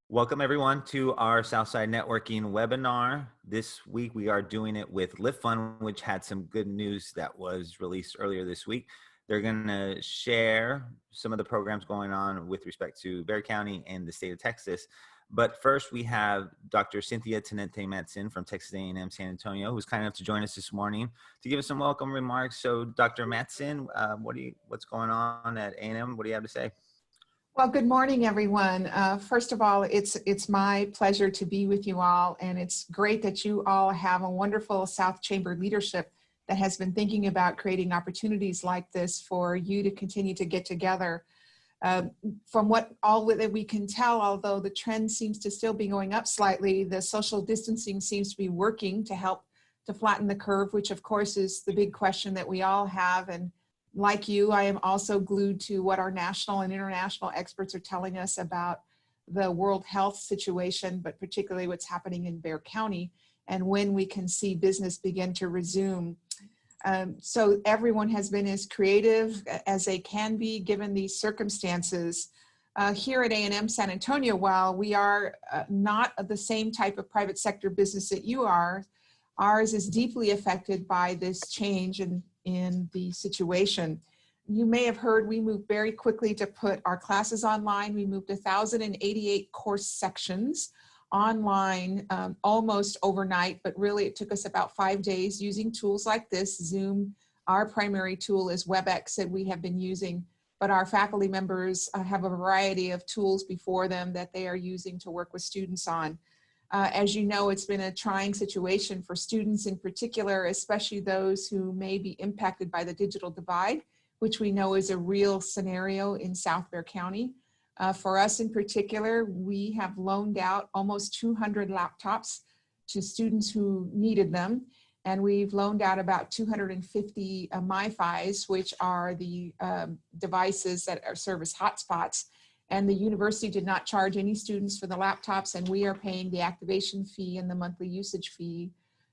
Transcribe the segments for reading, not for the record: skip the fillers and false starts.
Welcome everyone to our Southside Networking webinar. This week we are doing it with Liftfund, which had some good news that was released earlier this week. They're going to share some of the programs going on with respect to Bexar County and the state of Texas. But first we have Dr. Cynthia Teniente-Matson from Texas A&M San Antonio, who's kind enough to join us this morning to give us some welcome remarks. So Dr. Matson, what's going on at A&M? What do you have to say? Well, good morning, everyone. First of all, it's my pleasure to be with you all, and it's great that you all have a wonderful South Chamber leadership that has been thinking about creating opportunities like this for you to continue to get together. From what all that we can tell, although the trend seems to still be going up slightly, the social distancing seems to be working to help to flatten the curve, which of course is the big question that we all have. And like you, I am also glued to what our national and international experts are telling us about the world health situation, but particularly what's happening in Bexar County and when we can see business begin to resume. So everyone has been as creative as they can be given these circumstances. Here at A&M San Antonio, while we are not the same type of private sector business that you are, ours is deeply affected by this change in the situation. You may have heard we moved very quickly to put our classes online. We moved 1,088 course sections online almost overnight, but really it took us about 5 days using tools like this. Zoom, our primary tool, is WebEx that we have been using, but our faculty members have a variety of tools before them that they are using to work with students on. As you know, it's been a trying situation for students in particular, especially those who may be impacted by the digital divide, which we know is a real scenario in South Bexar County. For us in particular, we have loaned out almost 200 laptops to students who needed them, and we've loaned out about 250 MiFis, which are the devices that serve as hotspots. And the university did not charge any students for the laptops, and we are paying the activation fee and the monthly usage fee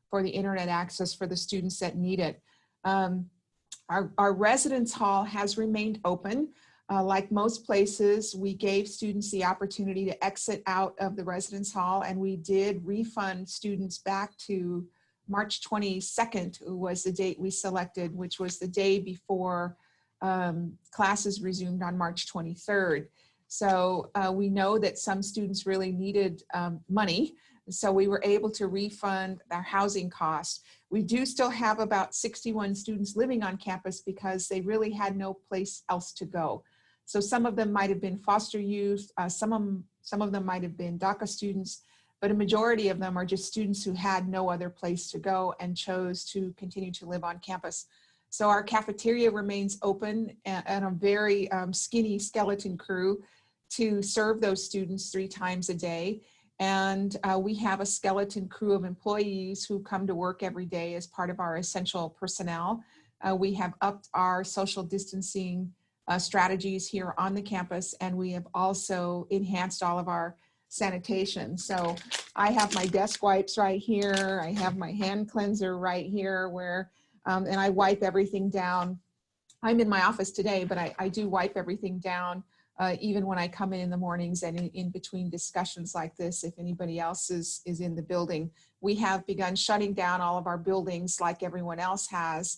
for the internet access for the students that need it. Our residence hall has remained open. Like most places, we gave students the opportunity to exit out of the residence hall, and we did refund students back to March 22nd, was the date we selected, which was the day before classes resumed on March 23rd. So we know that some students really needed money, so we were able to refund their housing costs. We do still have about 61 students living on campus because they really had no place else to go. So some of them might have been foster youth, some of them might have been DACA students, but a majority of them are just students who had no other place to go and chose to continue to live on campus. So our cafeteria remains open and a very skinny skeleton crew to serve those students 3 times a day. And we have a skeleton crew of employees who come to work every day as part of our essential personnel. We have upped our social distancing strategies here on the campus, and we have also enhanced all of our sanitation. So I have my desk wipes right here. I have my hand cleanser right here and I wipe everything down. I'm in my office today, but I do wipe everything down even when I come in the mornings and in between discussions like this, if anybody else is in the building. We have begun shutting down all of our buildings like everyone else has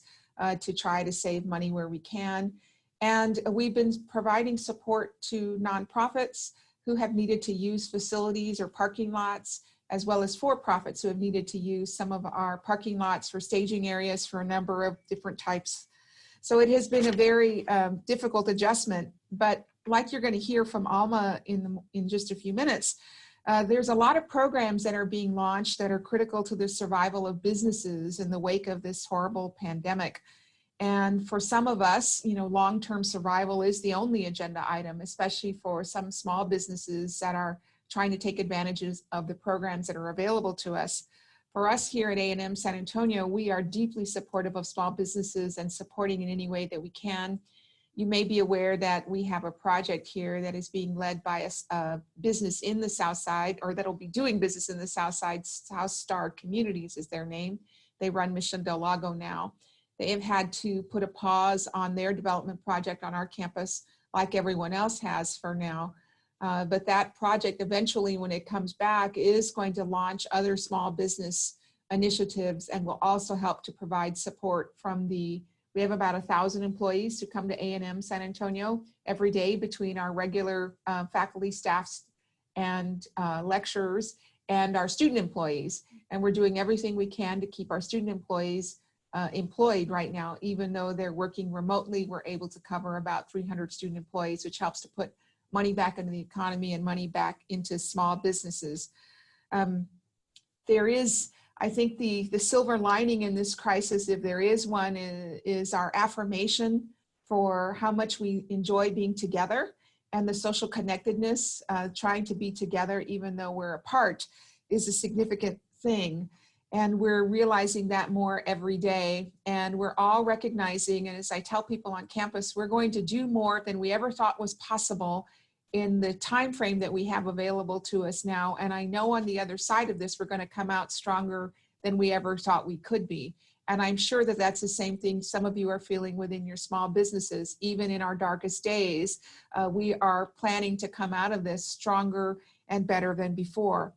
to try to save money where we can. And we've been providing support to nonprofits who have needed to use facilities or parking lots, as well as for-profits who have needed to use some of our parking lots for staging areas for a number of different types. So it has been a very difficult adjustment, but like you're going to hear from Alma in just a few minutes, there's a lot of programs that are being launched that are critical to the survival of businesses in the wake of this horrible pandemic. And for some of us, long-term survival is the only agenda item, especially for some small businesses that are trying to take advantages of the programs that are available to us. For us here at A&M San Antonio, we are deeply supportive of small businesses and supporting in any way that we can. You may be aware that we have a project here that is being led by a business in the Southside, or that'll be doing business in the Southside. South Star Communities is their name. They run Mission Del Lago now. They have had to put a pause on their development project on our campus, like everyone else has for now. But that project eventually, when it comes back, is going to launch other small business initiatives and will also help to provide support from we have about 1,000 employees who come to A&M San Antonio every day between our regular faculty, staffs, and lecturers, and our student employees. And we're doing everything we can to keep our student employees employed right now. Even though they're working remotely, we're able to cover about 300 student employees, which helps to put money back into the economy and money back into small businesses. There is, I think, the silver lining in this crisis, if there is one, is our affirmation for how much we enjoy being together and the social connectedness. Trying to be together even though we're apart is a significant thing. And we're realizing that more every day. And we're all recognizing, and as I tell people on campus, we're going to do more than we ever thought was possible in the time frame that we have available to us now. And I know on the other side of this, we're going to come out stronger than we ever thought we could be. And I'm sure that that's the same thing some of you are feeling within your small businesses. Even in our darkest days, we are planning to come out of this stronger and better than before.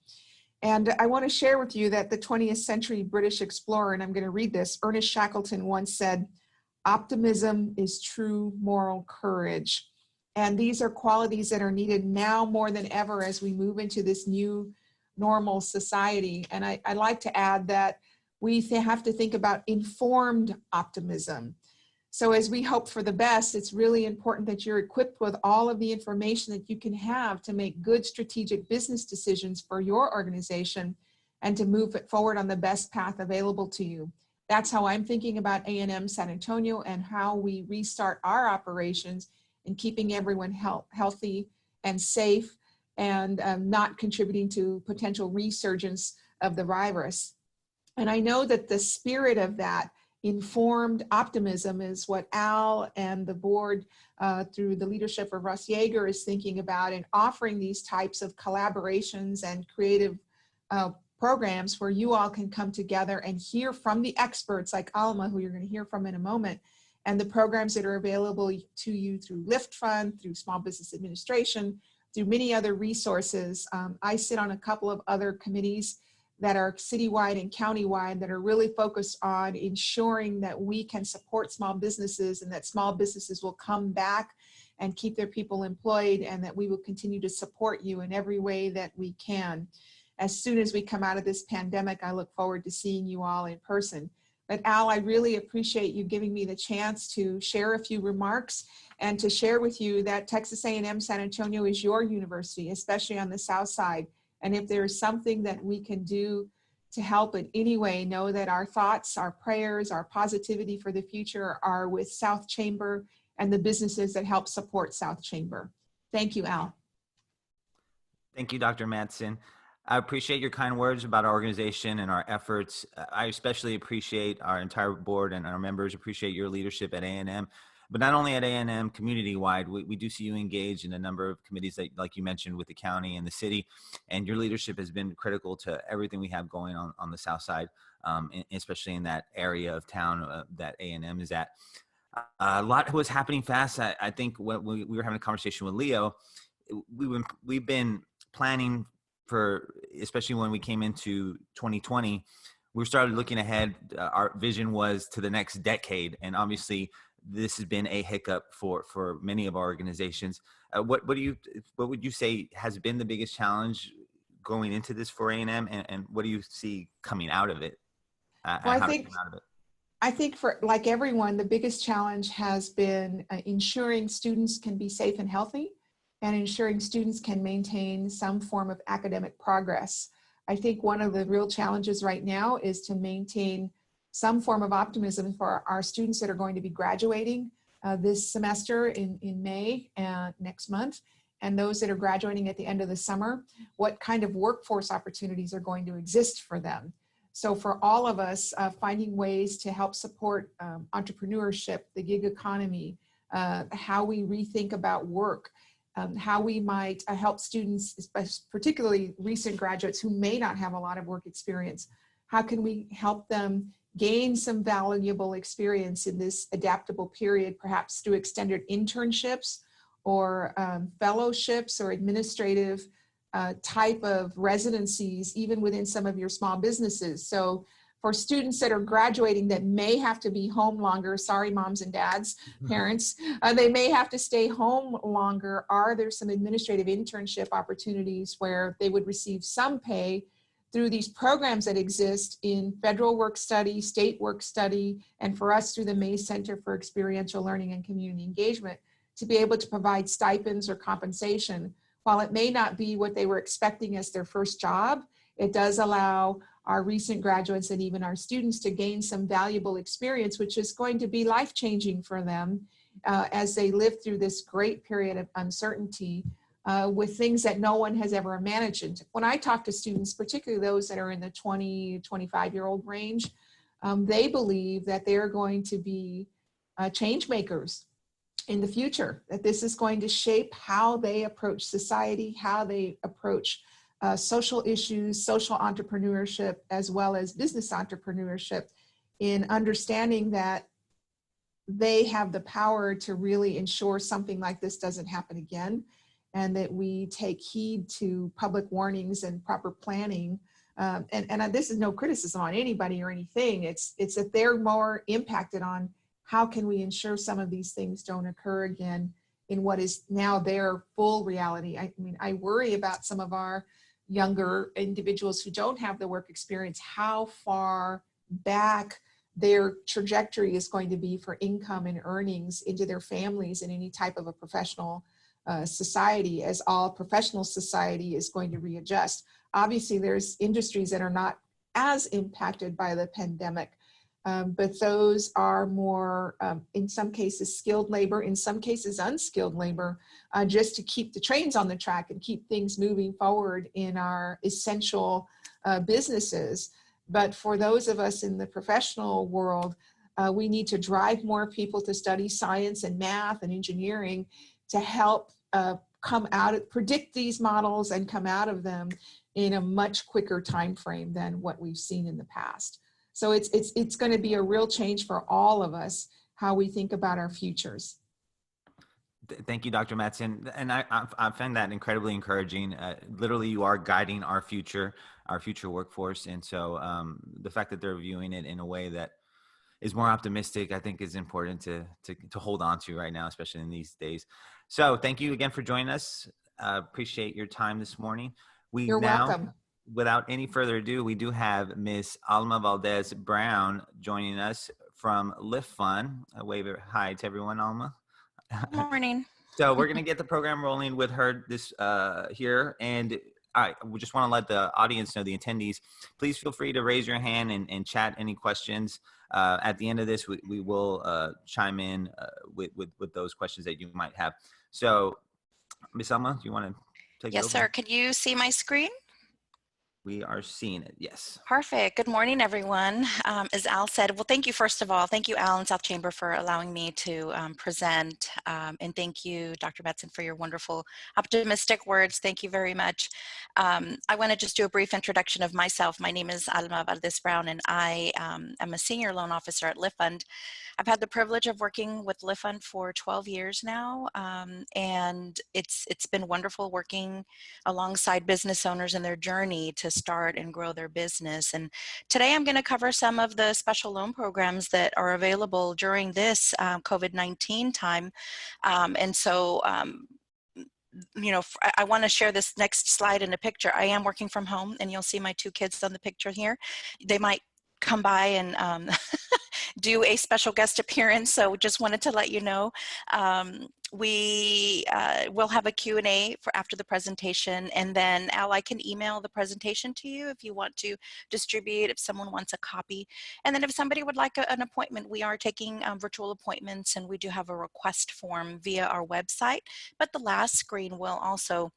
And I want to share with you that the 20th century British explorer, and I'm going to read this, Ernest Shackleton once said, "Optimism is true moral courage." And these are qualities that are needed now more than ever as we move into this new normal society. And I like to add that we have to think about informed optimism. So as we hope for the best, it's really important that you're equipped with all of the information that you can have to make good strategic business decisions for your organization and to move it forward on the best path available to you. That's how I'm thinking about A&M San Antonio and how we restart our operations and keeping everyone healthy and safe and not contributing to potential resurgence of the virus. And I know that the spirit of that informed optimism is what Al and the board through the leadership of Russ Yeager is thinking about, and offering these types of collaborations and creative programs where you all can come together and hear from the experts like Alma, who you're going to hear from in a moment, and the programs that are available to you through Liftfund, through Small Business Administration, through many other resources. I sit on a couple of other committees that are citywide and countywide that are really focused on ensuring that we can support small businesses and that small businesses will come back and keep their people employed, and that we will continue to support you in every way that we can. As soon as we come out of this pandemic, I look forward to seeing you all in person. But Al, I really appreciate you giving me the chance to share a few remarks and to share with you that Texas A&M San Antonio is your university, especially on the South Side. And if there is something that we can do to help in any way, know that our thoughts, our prayers, our positivity for the future are with South Chamber and the businesses that help support South Chamber. Thank you, Al. Thank you, Dr. Matson. I appreciate your kind words about our organization and our efforts. I especially appreciate our entire board and our members appreciate your leadership at A&M. But not only at A&M, community-wide, we do see you engaged in a number of committees that, like you mentioned, with the county and the city, and your leadership has been critical to everything we have going on the South Side, especially in that area of town that A&M is at. A lot was happening fast. I think when we were having a conversation with Leo, we've been planning for, especially when we came into 2020, we started looking ahead. Our vision was to the next decade, and obviously, this has been a hiccup for many of our organizations. What would you say has been the biggest challenge going into this for A&M, and what do you see coming out of it? Well, I think for, like everyone, the biggest challenge has been ensuring students can be safe and healthy, and ensuring students can maintain some form of academic progress. I think one of the real challenges right now is to maintain some form of optimism for our students that are going to be graduating this semester in May next month, and those that are graduating at the end of the summer, what kind of workforce opportunities are going to exist for them. So for all of us, finding ways to help support entrepreneurship, the gig economy, how we rethink about work, how we might help students, particularly recent graduates who may not have a lot of work experience, how can we help them gain some valuable experience in this adaptable period, perhaps through extended internships or fellowships or administrative type of residencies, even within some of your small businesses. So for students that are graduating that may have to be home longer, sorry, moms and dads, parents, they may have to stay home longer. Are there some administrative internship opportunities where they would receive some pay through these programs that exist in federal work study, state work study, and for us through the May Center for Experiential Learning and Community Engagement, to be able to provide stipends or compensation? While it may not be what they were expecting as their first job, it does allow our recent graduates and even our students to gain some valuable experience, which is going to be life-changing for them as they live through this great period of uncertainty with things that no one has ever imagined. When I talk to students, particularly those that are in the 20, 25-year-old range, they believe that they're going to be change makers in the future, that this is going to shape how they approach society, how they approach social issues, social entrepreneurship, as well as business entrepreneurship, in understanding that they have the power to really ensure something like this doesn't happen again, and that we take heed to public warnings and proper planning. And this is no criticism on anybody or anything. It's that they're more impacted on how can we ensure some of these things don't occur again in what is now their full reality. I mean, I worry about some of our younger individuals who don't have the work experience, how far back their trajectory is going to be for income and earnings into their families in any type of a professional society, as all professional society is going to readjust. Obviously, there's industries that are not as impacted by the pandemic, but those are more, in some cases, skilled labor, in some cases, unskilled labor, just to keep the trains on the track and keep things moving forward in our essential businesses. But for those of us in the professional world, we need to drive more people to study science and math and engineering to help predict these models and come out of them in a much quicker time frame than what we've seen in the past. So it's going to be a real change for all of us, how we think about our futures. Thank you, Dr. Matson. And I find that incredibly encouraging. Literally, you are guiding our future workforce. And so the fact that they're viewing it in a way that is more optimistic, I think is important to hold on to right now, especially in these days. So thank you again for joining us. Appreciate your time this morning. You're welcome. Without any further ado, we do have Miss Alma Valdez Brown joining us from Liftfund. A wave of hi to everyone, Alma. Good morning. So we're going to get the program rolling with her this here. And we just want to let the audience know, the attendees, please feel free to raise your hand and chat any questions. At the end of this, we will chime in with those questions that you might have. So, Ms. Alma, do you want to take it over? Yes, sir. Can you see my screen? We are seeing it, yes. Perfect. Good morning, everyone. As Al said, well, thank you, first of all. Thank you, Al and South Chamber, for allowing me to present. And thank you, Dr. Matson, for your wonderful, optimistic words. Thank you very much. I want to just do a brief introduction of myself. My name is Alma Valdez Brown, and I am a senior loan officer at Liftfund. I've had the privilege of working with Liftfund for 12 years now, and it's been wonderful working alongside business owners in their journey to start and grow their business. And today I'm going to cover some of the special loan programs that are available during this COVID-19 time. And so, you know, I want to share this next slide in a picture. I am working from home, and you'll see my two kids on the picture here. They might come by and do a special guest appearance, so just wanted to let you know. We will have a Q&A for after the presentation, and then Al, I can email the presentation to you if you want to distribute, if someone wants a copy. And then if somebody would like an appointment, we are taking virtual appointments, and we do have a request form via our website, but the last screen will also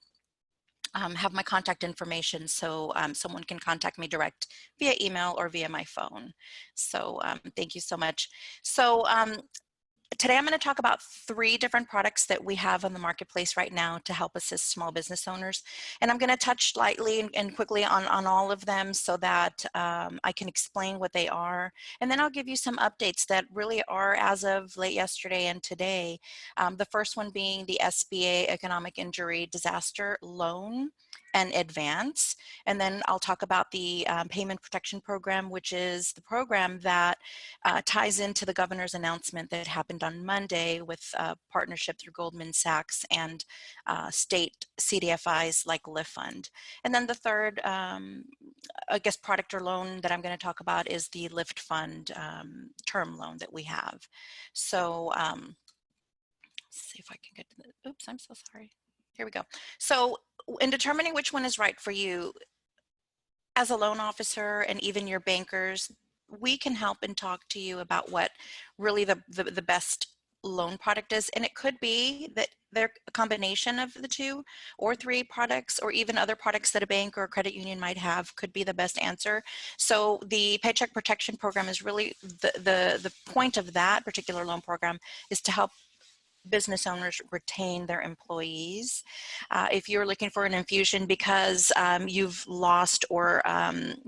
have my contact information, so someone can contact me direct via email or via my phone. So thank you so much. So today I'm going to talk about 3 different products that we have on the marketplace right now to help assist small business owners. And I'm going to touch lightly and quickly on all of them so that I can explain what they are. And then I'll give you some updates that really are as of late yesterday and today. The first one being the SBA Economic Injury Disaster Loan and Advance. And then I'll talk about the Payment Protection Program, which is the program that ties into the governor's announcement that happened on Monday with a partnership through Goldman Sachs and state CDFIs like Liftfund. And then the third, I guess, product or loan that I'm going to talk about is the Liftfund term loan that we have. So let's see if I can get to the, oops, I'm so sorry. Here we go. So in determining which one is right for you, as a loan officer and even your bankers, we can help and talk to you about what really the best loan product is. And it could be that they're a combination of the 2 or 3 products, or even other products that a bank or a credit union might have could be the best answer. So the Paycheck Protection Program is really the point of that particular loan program is to help business owners retain their employees. If you're looking for an infusion because you've lost or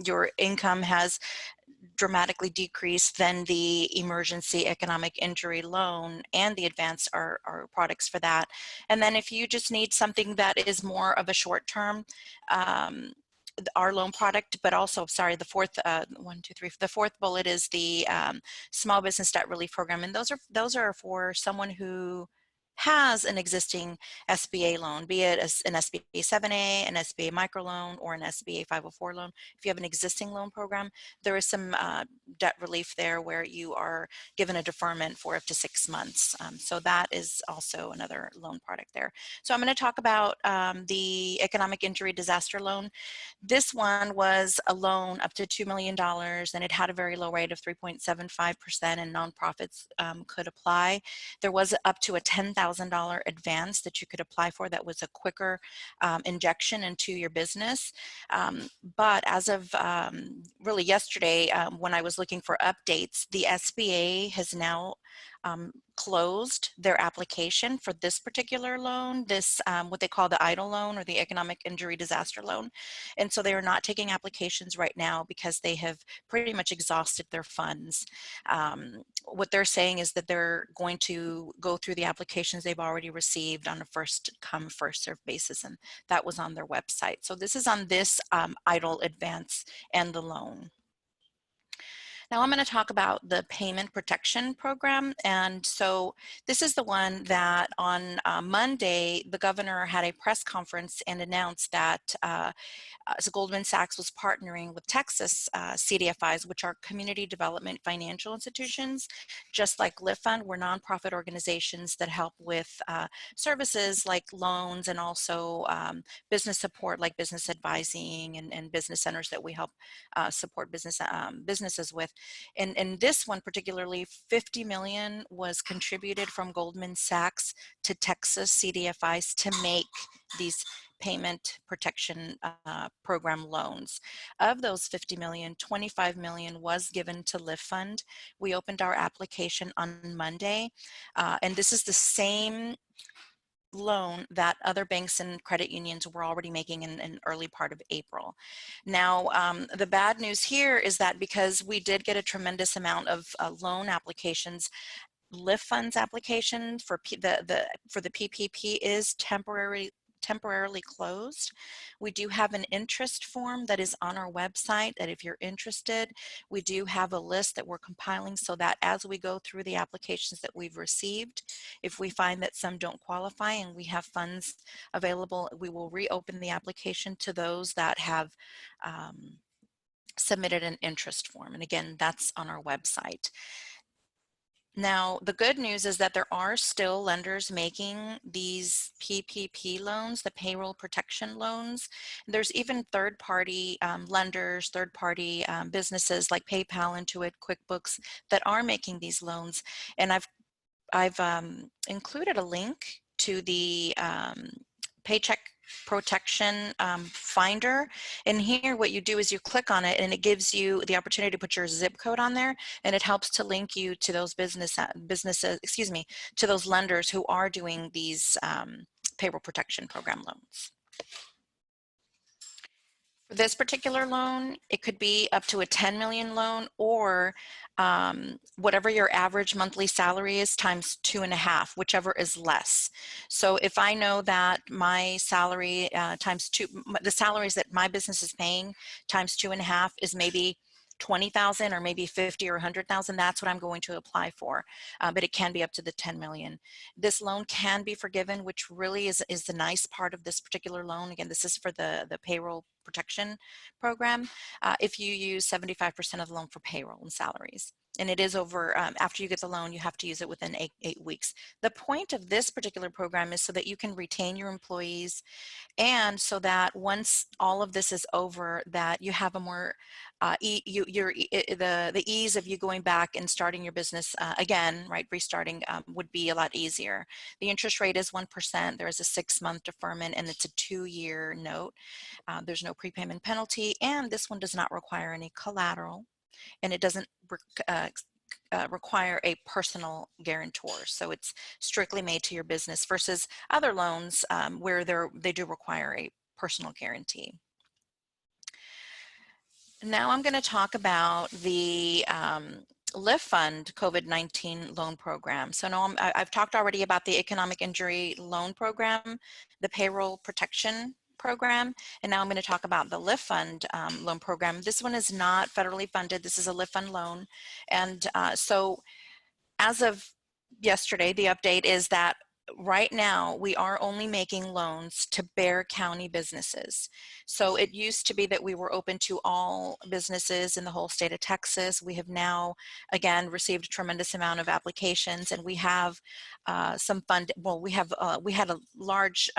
your income has dramatically decreased, then the emergency economic injury loan and the advance are products for that. And then if you just need something that is more of a short term, our loan product, but also, sorry, the fourth, the fourth bullet is the Small Business Debt Relief Program. And those are for someone who has an existing SBA loan, be it an SBA 7A, an SBA microloan, or an SBA 504 loan. If you have an existing loan program, there is some debt relief there where you are given a deferment for up to 6 months. So that is also another loan product there. So I'm going to talk about the Economic Injury Disaster Loan. This one was a loan up to $2 million, and it had a very low rate of 3.75%, and nonprofits could apply. There was up to a $10,000 advance that you could apply for. That was a quicker injection into your business. But as of really yesterday, when I was looking for updates, the SBA has now closed their application for this particular loan, this what they call the EIDL loan, or the Economic Injury Disaster Loan. And so they are not taking applications right now because they have pretty much exhausted their funds. What they're saying is that they're going to go through the applications they've already received on a first come, first served basis, and that was on their website. So this is on this EIDL advance and the loan. Now I'm going to talk about the Payment Protection Program. And so this is the one that on Monday, the governor had a press conference and announced that so Goldman Sachs was partnering with Texas CDFIs, which are community development financial institutions. Just like Liftfund, we're nonprofit organizations that help with services like loans and also business support, like business advising and business centers that we help support businesses with. And this one particularly, 50 million was contributed from Goldman Sachs to Texas CDFIs to make these Payment Protection Program loans. Of those 50 million, 25 million was given to Liftfund. We opened our application on Monday, and this is the same loan that other banks and credit unions were already making in an early part of April. Now, the bad news here is that because we did get a tremendous amount of loan applications, Liftfund's application for the PPP is temporarily closed. We do have an interest form that is on our website that if you're interested, we do have a list that we're compiling so that as we go through the applications that we've received, if we find that some don't qualify and we have funds available, we will reopen the application to those that have submitted an interest form. And again, that's on our website. Now, the good news is that there are still lenders making these PPP loans, the payroll protection loans. There's even third-party lenders, third-party businesses like PayPal, Intuit, QuickBooks that are making these loans. And I've included a link to the Paycheck protection finder. And here what you do is you click on it and it gives you the opportunity to put your zip code on there, and it helps to link you to those businesses, excuse me, to those lenders who are doing these payroll protection program loans. For this particular loan, it could be up to a 10 million loan, or whatever your average monthly salary is times 2.5, whichever is less. So if I know that my salary times 2, the salaries that my business is paying times 2.5 is maybe 20,000 or maybe 50 or 100,000, that's what I'm going to apply for. But it can be up to the 10 million. This loan can be forgiven, which really is the nice part of this particular loan. Again, this is for the payroll protection program. If you use 75% of the loan for payroll and salaries. And it is over, after you get the loan, you have to use it within eight weeks. The point of this particular program is so that you can retain your employees, and so that once all of this is over, that you have a more the ease of you going back and starting your business again, right? Restarting would be a lot easier. The interest rate is 1%. There is a 6-month deferment, and it's a 2-year note. There's no prepayment penalty, and this one does not require any collateral, and it doesn't require a personal guarantor. So it's strictly made to your business versus other loans where they do require a personal guarantee. Now I'm going to talk about the Liftfund COVID-19 loan program. So now I've talked already about the economic injury loan program, the payroll protection program, and now I'm going to talk about the Liftfund loan program. This one is not federally funded. This is a Liftfund loan. And so as of yesterday, the update is that right now we are only making loans to Bexar County businesses. So it used to be that we were open to all businesses in the whole state of Texas. We have now, again, received a tremendous amount of applications, and we have some fund. Well, we had a large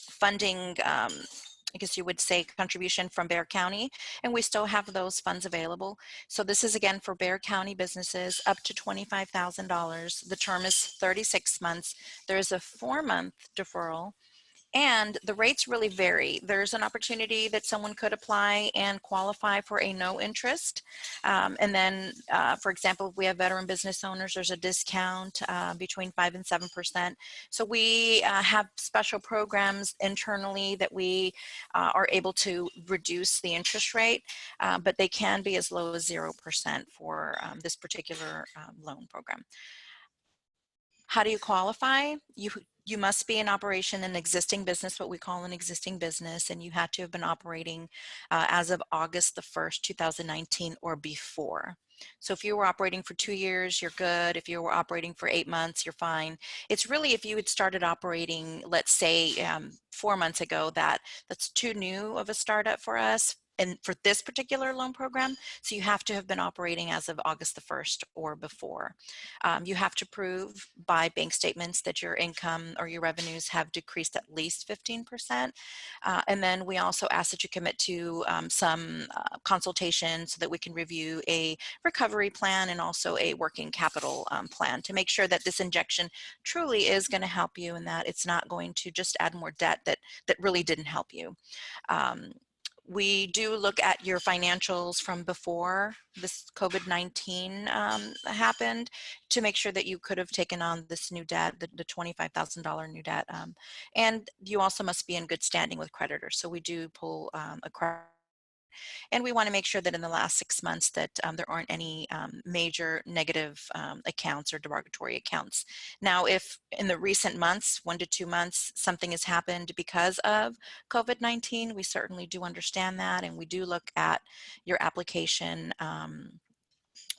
funding, I guess you would say, contribution from Bexar County, and we still have those funds available. So this is again for Bexar County businesses up to $25,000. The term is 36 months. There is a 4-month deferral, and the rates really vary. There's an opportunity that someone could apply and qualify for a no interest. And then, for example, if we have veteran business owners, there's a discount between 5 and 7%. So we have special programs internally that we are able to reduce the interest rate, but they can be as low as 0% for this particular loan program. How do you qualify? You must be in operation in an existing business, what we call an existing business, and you had to have been operating as of August the 1st, 2019 or before. So if you were operating for 2 years, you're good. If you were operating for 8 months, you're fine. It's really if you had started operating, let's say 4 months ago, that's too new of a startup for us. And for this particular loan program, so you have to have been operating as of August the 1st or before. You have to prove by bank statements that your income or your revenues have decreased at least 15%. And then we also ask that you commit to some consultation so that we can review a recovery plan and also a working capital plan to make sure that this injection truly is going to help you and that it's not going to just add more debt that really didn't help you. We do look at your financials from before this COVID-19 happened to make sure that you could have taken on this new debt, the $25,000 new debt. And you also must be in good standing with creditors. So we do pull a credit. And we want to make sure that in the last 6 months that there aren't any major negative accounts or derogatory accounts. Now, if in the recent months, 1 to 2 months, something has happened because of COVID-19, we certainly do understand that, and we do look at your application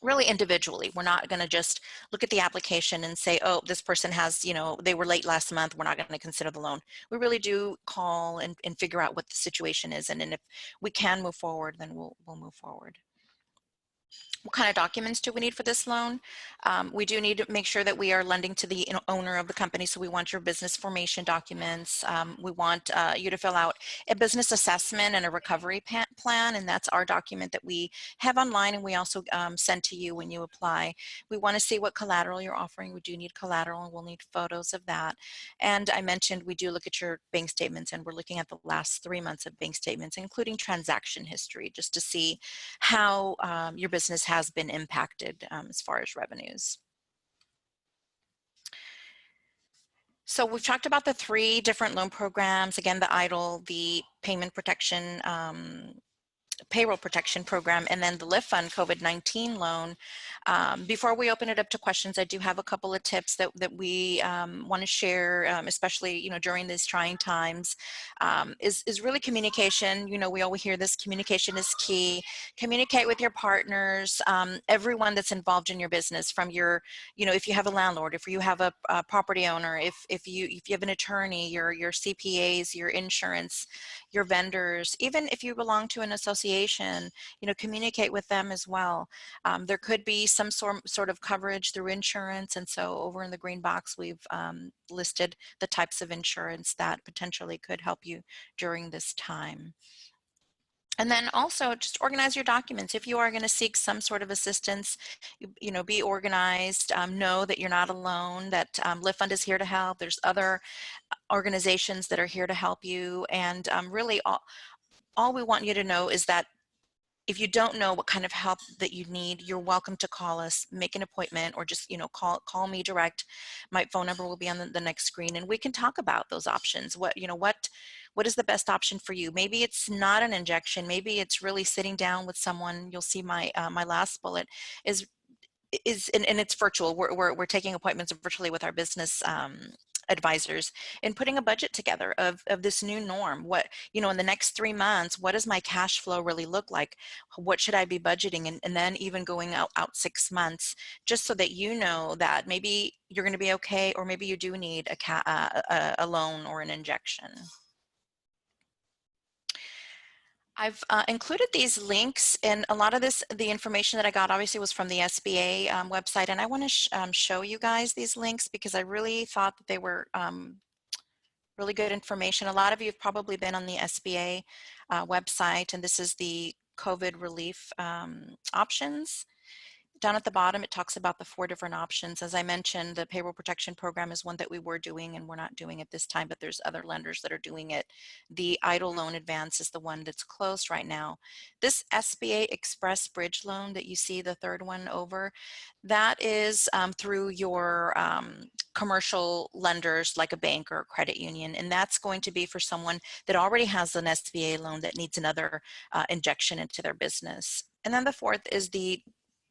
really individually. We're not going to just look at the application and say, oh, this person has, they were late last month, we're not going to consider the loan. We really do call and figure out what the situation is. And if we can move forward, then we'll move forward. What kind of documents do we need for this loan? We do need to make sure that we are lending to the owner of the company, so we want your business formation documents. We want you to fill out a business assessment and a recovery plan, and that's our document that we have online, and we also send to you when you apply. We want to see what collateral you're offering. We do need collateral, and we'll need photos of that. And I mentioned we do look at your bank statements, and we're looking at the last 3 months of bank statements, including transaction history, just to see how your business has been impacted as far as revenues. So we've talked about the 3 different loan programs. Again, the EIDL, the payment protection, payroll protection program, and then the Liftfund COVID-19 loan. Before we open it up to questions, I do have a couple of tips that we want to share, especially during these trying times. Is really communication. We always hear this: communication is key. Communicate with your partners, everyone that's involved in your business. From your, if you have a landlord, if you have a property owner, if you have an attorney, your CPAs, your insurance, your vendors, even if you belong to an association, communicate with them as well. There could be some sort of coverage through insurance, and so over in the green box we've listed the types of insurance that potentially could help you during this time. And then also just organize your documents. If you are going to seek some sort of assistance, be organized. Know that you're not alone, that Liftfund is here to help. There's other organizations that are here to help you, and really all we want you to know is that if you don't know what kind of help that you need, you're welcome to call us, make an appointment, or just call me direct. My phone number will be on the next screen, and we can talk about those options. What is the best option for you? Maybe it's not an injection. Maybe it's really sitting down with someone. You'll see my my last bullet is and it's virtual. We're taking appointments virtually with our business advisors and putting a budget together of this new norm. What, in the next 3 months, what does my cash flow really look like? What should I be budgeting? And then even going out 6 months, just so that you know that maybe you're going to be okay, or maybe you do need a loan or an injection. I've included these links, and a lot of the information that I got obviously was from the SBA website, and I want to show you guys these links because I really thought that they were really good information. A lot of you have probably been on the SBA website, and this is the COVID relief options. Down at the bottom, it talks about the 4 different options. As I mentioned, the payroll protection program is one that we were doing, and we're not doing it this time, but there's other lenders that are doing it. The EIDL loan advance is the one that's closed right now. This SBA Express Bridge loan that you see, the 3rd one over, that is through your commercial lenders like a bank or a credit union, and that's going to be for someone that already has an SBA loan that needs another injection into their business. And then the 4th is the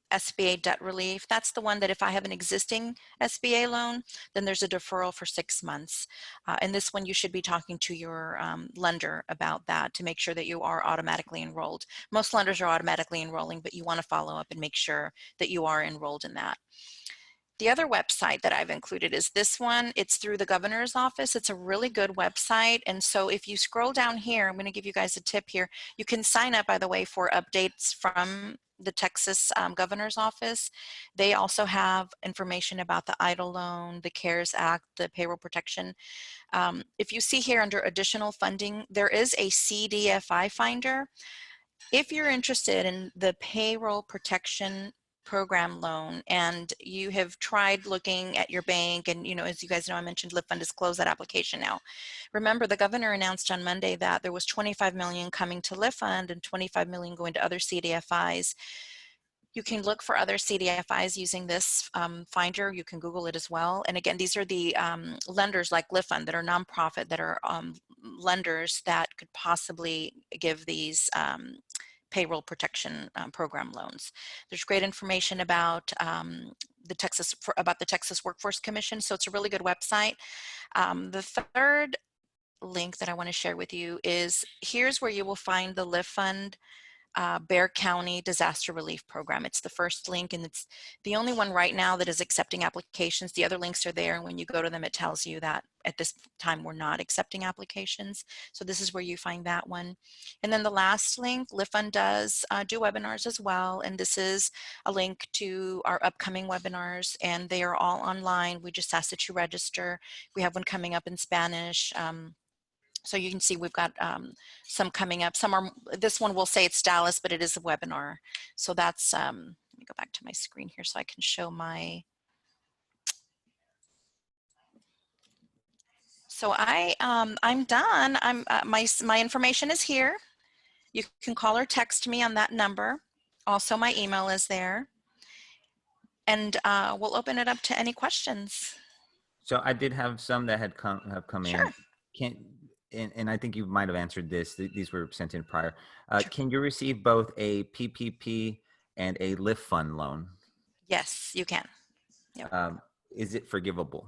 SBA debt relief. That's the one that if I have an existing SBA loan, then there's a deferral for 6 months. And this one you should be talking to your lender about that to make sure that you are automatically enrolled. Most lenders are automatically enrolling, but you want to follow up and make sure that you are enrolled in that. The other website that I've included is this one. It's through the governor's office. It's a really good website. And so if you scroll down here, I'm going to give you guys a tip here. You can sign up, by the way, for updates from the Texas governor's office. They also have information about the EIDL loan, the CARES Act, the payroll protection. If you see here under additional funding, there is a CDFI finder. If you're interested in the payroll protection program loan and you have tried looking at your bank, and as you guys know, I mentioned Liftfund has closed that application now. Remember, the governor announced on Monday that there was $25 million coming to Liftfund and $25 million going to other CDFIs. You can look for other CDFIs using this finder. You can Google it as well. And again, these are the lenders like Liftfund that are nonprofit, that are lenders that could possibly give these payroll protection program loans. There's great information about the Texas Workforce Commission, so it's a really good website. The 3rd link that I want to share with you is here's where you will find the Liftfund Bear County Disaster Relief Program. It's the first link, and it's the only one right now that is accepting applications. The other links are there, and when you go to them, it tells you that at this time we're not accepting applications. So this is where you find that one. And then the last link, Liftfund does do webinars as well, and this is a link to our upcoming webinars, and they are all online. We just ask that you register. We have one coming up in Spanish. So you can see we've got some coming up. Some are, this one will say it's Dallas, but it is a webinar. So that's, let me go back to my screen here so I can show my, so I'm done. My information is here. You can call or text me on that number. Also, my email is there. And we'll open it up to any questions. So I did have some that have come Sure. in. And I think you might have answered this. These were sent in prior. Sure. Can you receive both a PPP and a Liftfund loan? Yes, you can. Yep. Is it forgivable?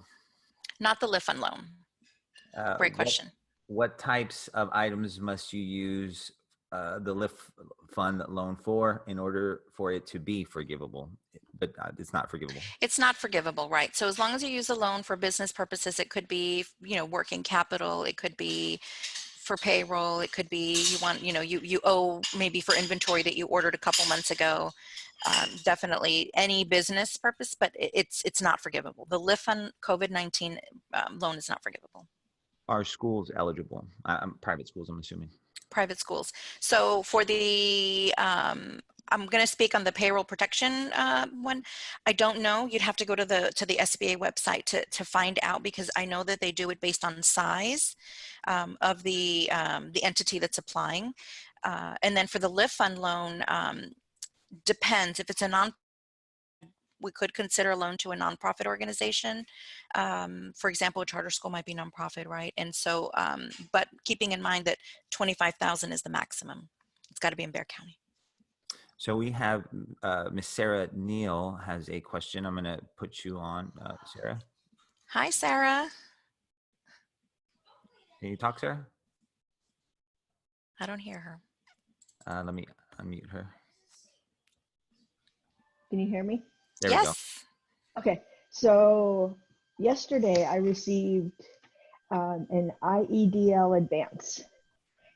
Not the Liftfund loan. Great question. What types of items must you use the Liftfund loan for in order for it to be forgivable? But it's not forgivable. It's not forgivable, right? So as long as you use a loan for business purposes, it could be, working capital, it could be for payroll, it could be you owe maybe for inventory that you ordered a couple months ago. Definitely any business purpose, but it's not forgivable. The Liftfund COVID-19 loan is not forgivable. Are schools eligible? Private schools, I'm assuming. Private schools. So for the I'm going to speak on the payroll protection one. I don't know. You'd have to go to the SBA website to find out, because I know that they do it based on size of the entity that's applying. And then for the Liftfund loan, depends. If it's a we could consider a loan to a nonprofit organization. For example, a charter school might be nonprofit, right? And so, but keeping in mind that $25,000 is the maximum. It's got to be in Bear County. So we have Miss Sarah Neal has a question. I'm going to put you on, Sarah. Hi, Sarah. Can you talk, Sarah? I don't hear her. Let me unmute her. Can you hear me? There yes. we go. Okay, so yesterday I received an IEDL advance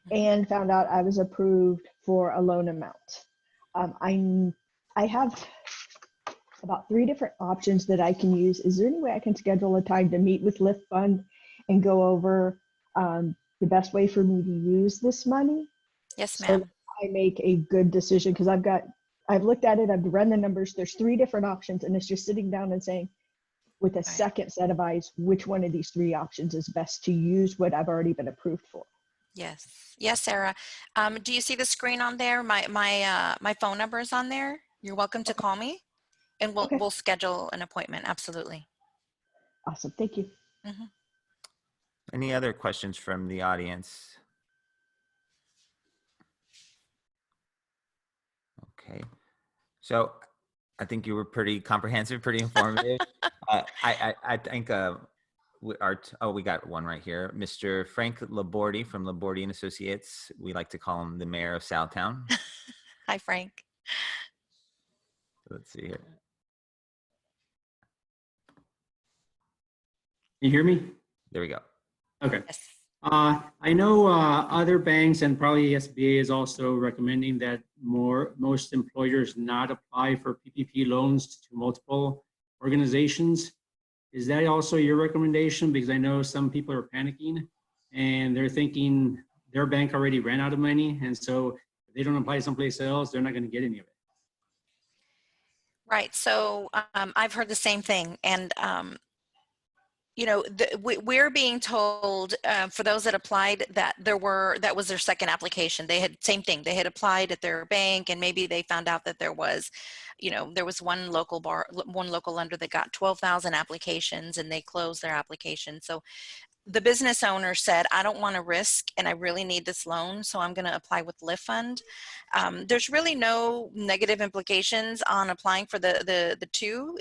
and found out I was approved for a loan amount. I have about 3 different options that I can use. Is there any way I can schedule a time to meet with Liftfund and go over the best way for me to use this money? Yes, ma'am. So I make a good decision, because I've looked at it, I've run the numbers, there's 3 different options, and it's just sitting down and saying, with a second set of eyes, which one of these 3 options is best to use what I've already been approved for. Yes. Yes, Sarah. Do you see the screen on there? My phone number is on there. You're welcome to call me, and we'll schedule an appointment. Absolutely. Awesome. Thank you. Mm-hmm. Any other questions from the audience? Okay. So I think you were pretty comprehensive, pretty informative. I think we got one right here. Mr. Frank Labordi from Labordi and Associates. We like to call him the mayor of Southtown. Hi, Frank. Let's see here. You hear me? There we go. Okay. Yes. I know other banks and probably SBA is also recommending that most employers not apply for PPP loans to multiple organizations. Is that also your recommendation? Because I know some people are panicking and they're thinking their bank already ran out of money, and so if they don't apply someplace else, they're not going to get any of it. Right. So I've heard the same thing, and we're being told for those that applied that that was their second application. They had same thing. They had applied at their bank, and maybe they found out that there was one local lender that got 12,000 applications, and they closed their application. So the business owner said, I don't want to risk, and I really need this loan, so I'm going to apply with Liftfund. There's really no negative implications on applying for the 2.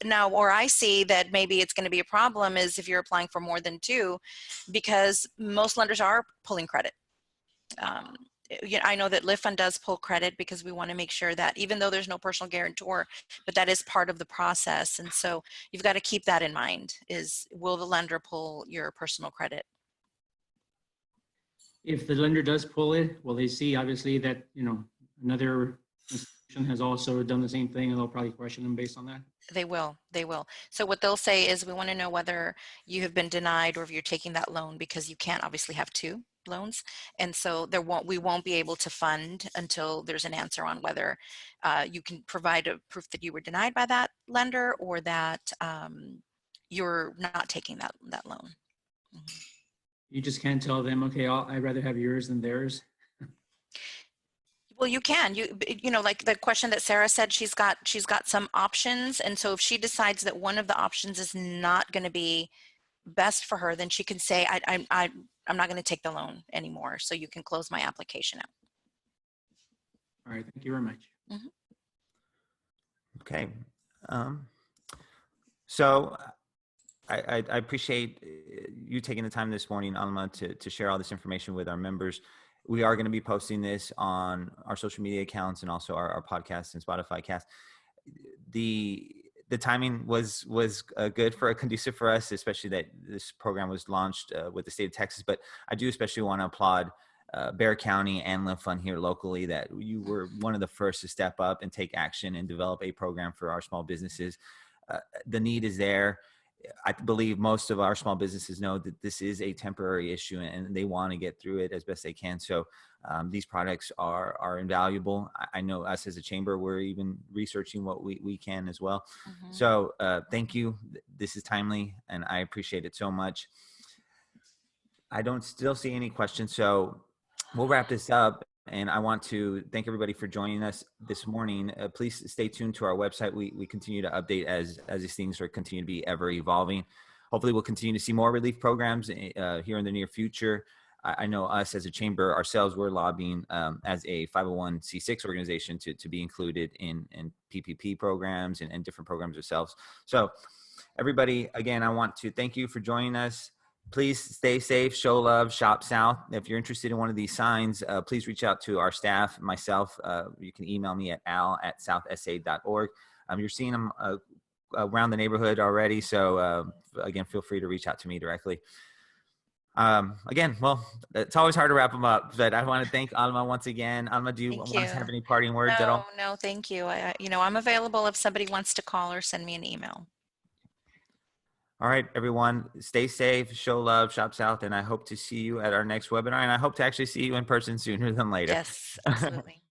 Now, where I see that maybe it's going to be a problem is if you're applying for more than 2, because most lenders are pulling credit. I know that Liftfund does pull credit because we want to make sure that even though there's no personal guarantor, but that is part of the process. And so you've got to keep that in mind, is will the lender pull your personal credit? If the lender does pull it, will they see obviously that, another institution has also done the same thing, and they'll probably question them based on that? They will. So what they'll say is, we want to know whether you have been denied or if you're taking that loan, because you can't obviously have two loans. And so we won't be able to fund until there's an answer on whether you can provide a proof that you were denied by that lender, or that you're not taking that loan. Mhm. You just can't tell them, okay, I'd rather have yours than theirs. Well, you can, like the question that Sarah said, she's got some options. And so if she decides that one of the options is not going to be best for her, then she can say, I'm not going to take the loan anymore. So you can close my application out. All right, thank you very much. Mhm. Okay. So I appreciate you taking the time this morning, Alma, to share all this information with our members. We are going to be posting this on our social media accounts and also our podcast and Spotify cast. The timing was good conducive for us, especially that this program was launched with the state of Texas. But I do especially want to applaud Bexar County and Liftfund here locally, that you were one of the first to step up and take action and develop a program for our small businesses. The need is there. I believe most of our small businesses know that this is a temporary issue, and they want to get through it as best they can. So these products are invaluable. I know us as a chamber, we're even researching what we can as well. Mhm. So thank you. This is timely, and I appreciate it so much. I don't still see any questions, so we'll wrap this up. And I want to thank everybody for joining us this morning. Please stay tuned to our website. We continue to update as these things continue to be ever evolving. Hopefully we'll continue to see more relief programs here in the near future. I know us as a chamber ourselves, we're lobbying as a 501c6 organization to be included in PPP programs and different programs ourselves. So everybody, again, I want to thank you for joining us. Please stay safe, show love, shop South. If you're interested in one of these signs, please reach out to our staff, myself. You can email me at al@southsa.org. You're seeing them around the neighborhood already. So again, feel free to reach out to me directly. Again, well, it's always hard to wrap them up, but I want to thank Alma once again. Alma, do you want to have any parting words at all? No, thank you. I'm available if somebody wants to call or send me an email. All right, everyone, stay safe, show love, shop South, and I hope to see you at our next webinar, and I hope to actually see you in person sooner than later. Yes, absolutely.